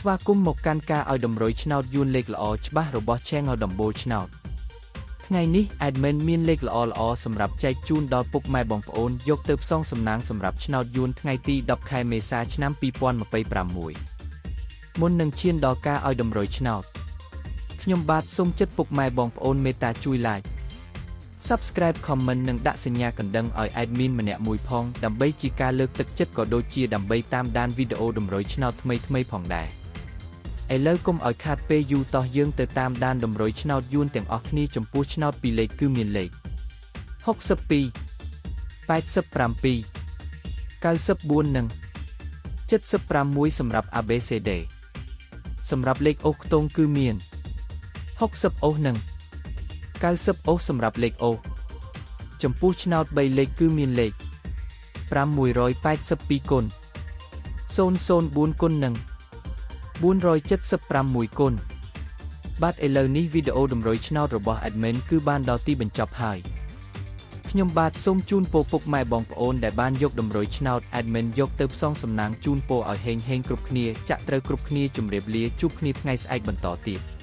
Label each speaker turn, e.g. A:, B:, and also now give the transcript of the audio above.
A: ស្វាគមន៍មកកាន់ការឲ្យតម្រុយឆ្នោតយួនលេខល្អច្បាស់របស់ Channel ដំបូលឆ្នោតថ្ងៃនេះ Admin មានលេខល្អៗសម្រាប់ចែកជូនដល់ពុកម៉ែបងប្អូនយកទៅផ្សងសំណាងសម្រាប់ឆ្នោតយួនថ្ងៃទី10ខែមេសាឆ្នាំ2026មុននឹងឈានដល់ការឲ្យតម្រុយឆ្នោតខ្ញុំបាទសូមចិត្តពុកម៉ែបងប្អូនមេត្តាជួយ Like Subscribe Comment និងដាក់សញ្ញាកណ្ដឹងឲ្យ Admin ម្នាក់មួយផងដើម្បីជាការលើកទឹកចិត្តក៏ដូចជាដើម្បីតាមដានវីដេអូតម្រុយឆ្នោតថ្មីៗផងដែរឥឡូវកុំឲ្យខាតពេលយូរតោះយើងទៅតាមដានតម្រុយឆ្នោតយួនទាំងអស់គ្នាចំពោះឆ្នោតពីរលេខគឺមានលេខ62 87 94និង76សម្រាប់ ABCD សម្រាប់លេខអូសខ្ទង់គឺមាន60អូសនិង90អូសសម្រាប់លេខអូសចំពោះឆ្នោត3លេខគឺមានលេខ582គុណ004គុណនិង476គុណបាទឥឡូវនេះវីដេអូតម្រុយឆ្នោតរបស់ Admin គឺបានដល់ទីបញ្ចប់ហើយខ្ញុំបាទសូមជូនពរពុកម៉ែបងប្អូនដែលបានយកតម្រុយឆ្នោត Admin យកទៅផ្សងសំណាងជូនពរឲ្យហេងៗគ្រប់គ្នាចាក់ត្រូវគ្រប់គ្នាជម្រាបលាជួបគ្នាថ្ងៃស្អែកបន្តទៀត